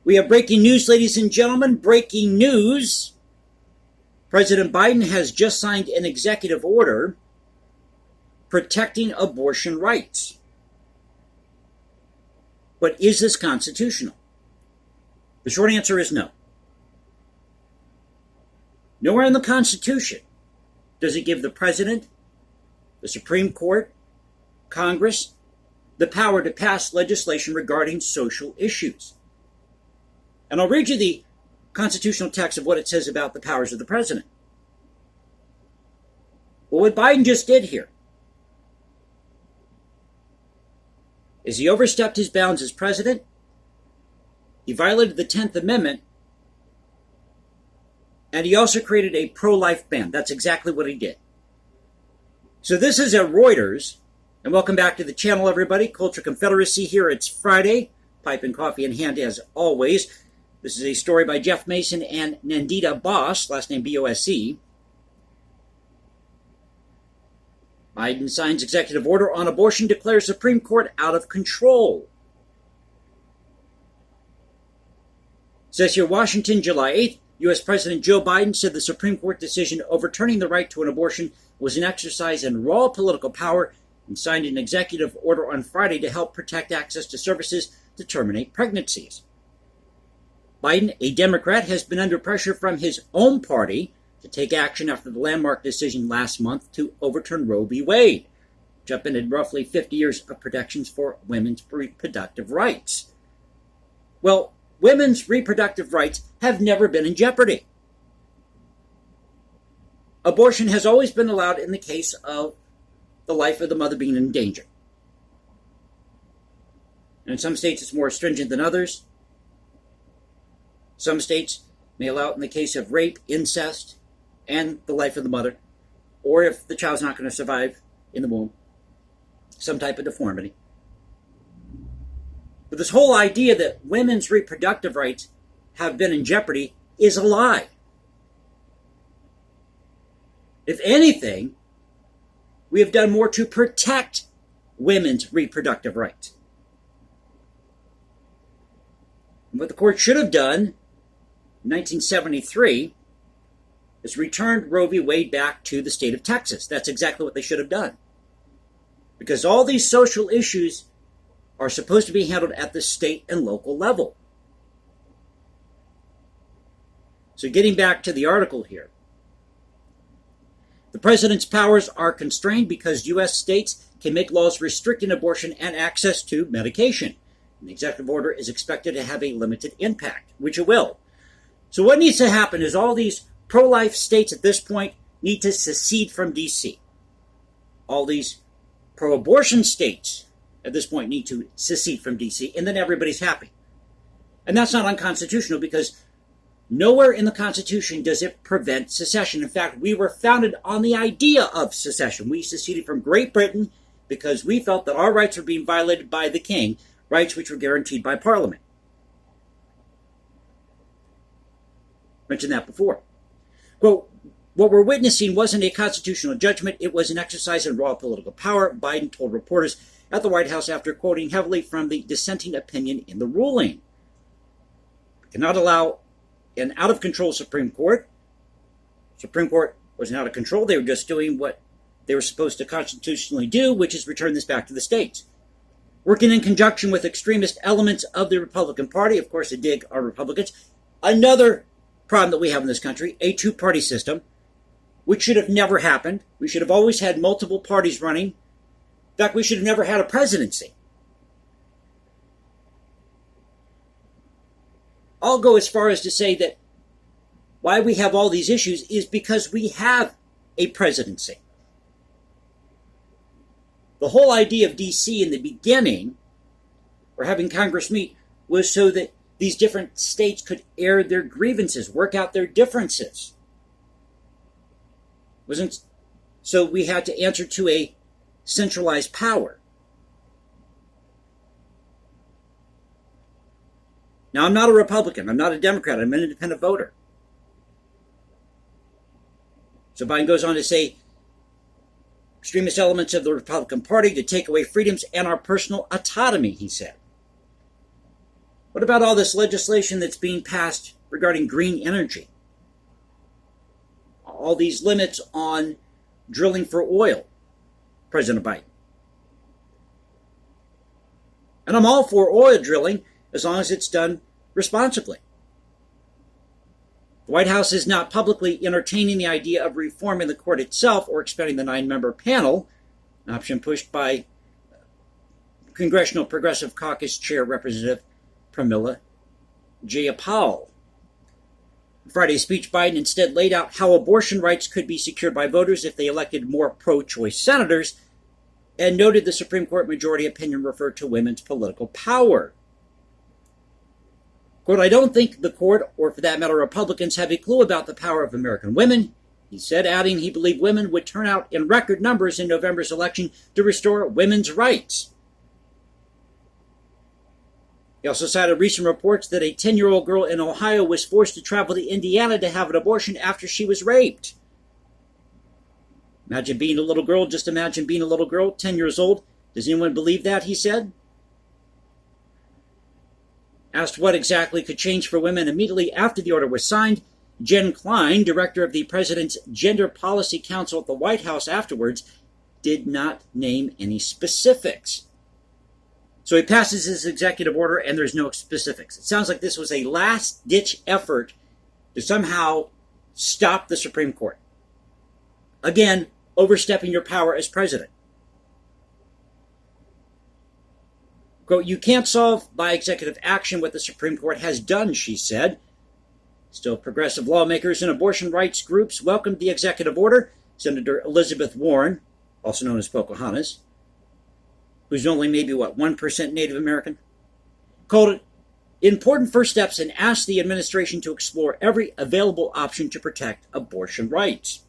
We have breaking news, ladies and gentlemen. Breaking news. President Biden has just signed an executive order protecting abortion rights. But is this constitutional? The short answer is no. Nowhere in the Constitution does it give the President, the Supreme Court, Congress, the power to pass legislation regarding social issues. And I'll read you the constitutional text of what it says about the powers of the President. Well, what Biden just did here is he overstepped his bounds as president. He violated the 10th Amendment. And he also created a pro-life ban. That's exactly what he did. So this is at Reuters. And welcome back to the channel, everybody. Culture Confederacy here. It's Friday. Pipe and coffee in hand as always. This is a story by Jeff Mason and Nandita Bose, last name B-O-S-E. Biden signs executive order on abortion, declares Supreme Court out of control. Says here, Washington, July 8th, U.S. President Joe Biden said the Supreme Court decision overturning the right to an abortion was an exercise in raw political power and signed an executive order on Friday to help protect access to services to terminate pregnancies. Biden, a Democrat, has been under pressure from his own party to take action after the landmark decision last month to overturn Roe v. Wade, which upended roughly 50 years of protections for women's reproductive rights. Well, women's reproductive rights have never been in jeopardy. Abortion has always been allowed in the case of the life of the mother being in danger. And in some states it's more stringent than others. Some states may allow it in the case of rape, incest, and the life of the mother, or if the child's not going to survive in the womb, some type of deformity. But this whole idea that women's reproductive rights have been in jeopardy is a lie. If anything, we have done more to protect women's reproductive rights. And what the court should have done in 1973 is returned Roe v. Wade back to the state of Texas. That's exactly what they should have done. Because all these social issues are supposed to be handled at the state and local level. So getting back to the article here. The president's powers are constrained because U.S. states can make laws restricting abortion and access to medication. And the executive order is expected to have a limited impact, which it will. So what needs to happen is all these pro-life states at this point need to secede from D.C. All these pro-abortion states at this point need to secede from D.C., and then everybody's happy. And that's not unconstitutional because nowhere in the Constitution does it prevent secession. In fact, we were founded on the idea of secession. We seceded from Great Britain because we felt that our rights were being violated by the king, rights which were guaranteed by Parliament. Mentioned that before. Quote, what we're witnessing wasn't a constitutional judgment. It was an exercise in raw political power, Biden told reporters at the White House after quoting heavily from the dissenting opinion in the ruling. We cannot allow an out-of-control Supreme Court. Supreme Court wasn't out of control. They were just doing what they were supposed to constitutionally do, which is return this back to the states. Working in conjunction with extremist elements of the Republican Party, of course, a dig are Republicans. Another problem that we have in this country, a two-party system, which should have never happened. We should have always had multiple parties running. In fact, we should have never had a presidency. I'll go as far as to say that why we have all these issues is because we have a presidency. The whole idea of D.C. in the beginning, or having Congress meet, was so that these different states could air their grievances, work out their differences. Wasn't so we had to answer to a centralized power. Now, I'm not a Republican. I'm not a Democrat. I'm an independent voter. So Biden goes on to say, extremist elements of the Republican Party to take away freedoms and our personal autonomy, he said. What about all this legislation that's being passed regarding green energy? All these limits on drilling for oil, President Biden. And I'm all for oil drilling as long as it's done responsibly. The White House is not publicly entertaining the idea of reforming the court itself or expanding the 9-member panel, an option pushed by Congressional Progressive Caucus Chair Representative Pramila Jayapal. In Friday's speech, Biden instead laid out how abortion rights could be secured by voters if they elected more pro-choice senators, and noted the Supreme Court majority opinion referred to women's political power. Quote, I don't think the court, or for that matter Republicans, have a clue about the power of American women, he said, adding he believed women would turn out in record numbers in November's election to restore women's rights. He also cited recent reports that a 10-year-old girl in Ohio was forced to travel to Indiana to have an abortion after she was raped. Imagine being a little girl, just imagine being a little girl, 10 years old. Does anyone believe that, he said? Asked what exactly could change for women immediately after the order was signed, Jen Klein, director of the President's Gender Policy Council at the White House afterwards, did not name any specifics. So he passes his executive order and there's no specifics. It sounds like this was a last-ditch effort to somehow stop the Supreme Court. Again, overstepping your power as president. Quote, you can't solve by executive action what the Supreme Court has done, she said. Still, progressive lawmakers and abortion rights groups welcomed the executive order. Senator Elizabeth Warren, also known as Pocahontas, who's only maybe, 1% Native American, called it important first steps and asked the administration to explore every available option to protect abortion rights.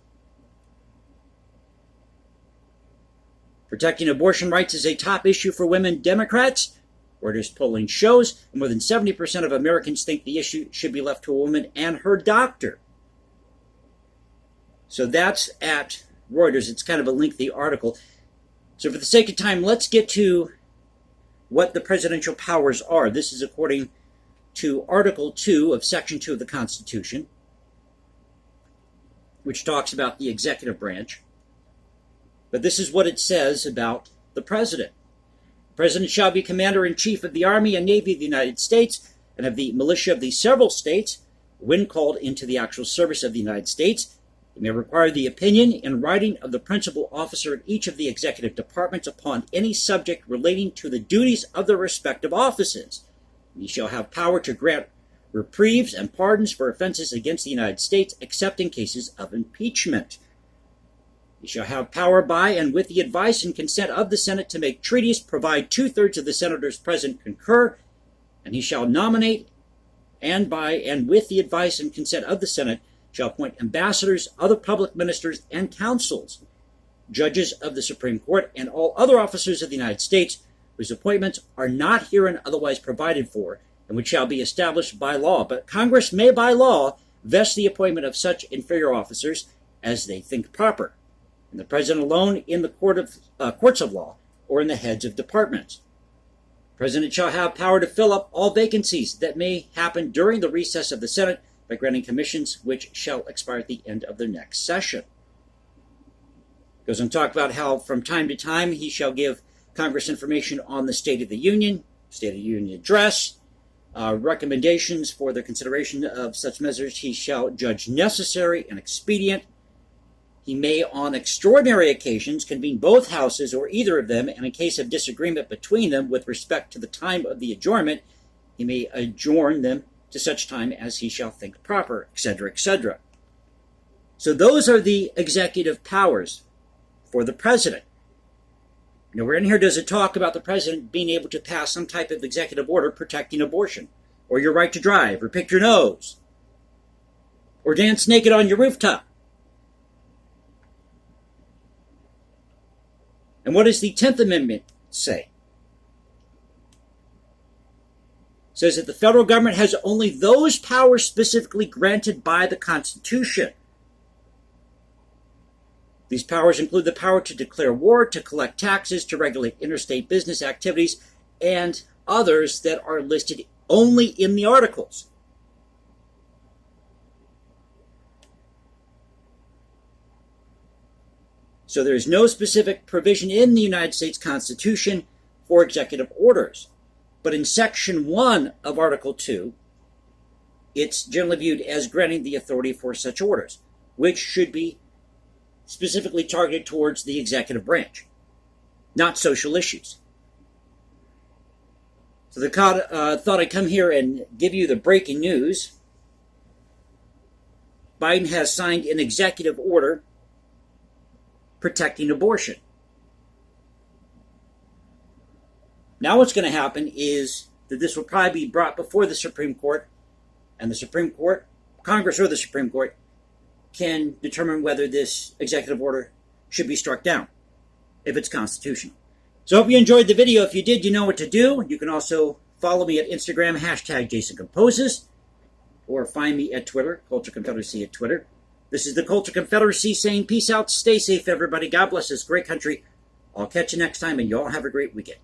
Protecting abortion rights is a top issue for women Democrats. Reuters polling shows more than 70% of Americans think the issue should be left to a woman and her doctor. So that's at Reuters. It's kind of a lengthy article. So for the sake of time, let's get to what the presidential powers are. This is according to Article 2 of Section 2 of the Constitution, which talks about the executive branch. But this is what it says about the president. The president shall be commander-in-chief of the Army and Navy of the United States and of the militia of the several states when called into the actual service of the United States. He may require the opinion in writing of the principal officer of each of the executive departments upon any subject relating to the duties of their respective offices. He shall have power to grant reprieves and pardons for offenses against the United States, except in cases of impeachment. He shall have power by and with the advice and consent of the Senate to make treaties, provide 2/3 of the senators present concur, and he shall nominate, and by and with the advice and consent of the Senate, shall appoint ambassadors, other public ministers, and consuls, judges of the Supreme Court, and all other officers of the United States whose appointments are not herein otherwise provided for, and which shall be established by law. But Congress may by law vest the appointment of such inferior officers as they think proper, and the President alone in the courts of law, or in the heads of departments. The President shall have power to fill up all vacancies that may happen during the recess of the Senate by granting commissions which shall expire at the end of the next session. Goes on to talk about how from time to time he shall give Congress information on the State of the Union address, recommendations for the consideration of such measures he shall judge necessary and expedient. He may, on extraordinary occasions, convene both houses or either of them, and in case of disagreement between them with respect to the time of the adjournment, he may adjourn them to such time as he shall think proper, etc., etc. So those are the executive powers for the president. Nowhere in here does it talk about the president being able to pass some type of executive order protecting abortion, or your right to drive, or pick your nose, or dance naked on your rooftop. And what does the 10th Amendment say? It says that the federal government has only those powers specifically granted by the Constitution. These powers include the power to declare war, to collect taxes, to regulate interstate business activities, and others that are listed only in the Articles. So there is no specific provision in the United States Constitution for executive orders. But in Section 1 of Article 2, it's generally viewed as granting the authority for such orders, which should be specifically targeted towards the executive branch, not social issues. So the thought I'd come here and give you the breaking news. Biden has signed an executive order protecting abortion. Now what's going to happen is that this will probably be brought before the Supreme Court, and the Supreme Court, Congress or the Supreme Court, can determine whether this executive order should be struck down, if it's constitutional. So I hope you enjoyed the video. If you did, you know what to do. You can also follow me at Instagram, #JasonComposes, or find me at Twitter, Culture Confederacy at Twitter. This is the Culture Confederacy saying peace out, stay safe, everybody. God bless this great country. I'll catch you next time, and you all have a great weekend.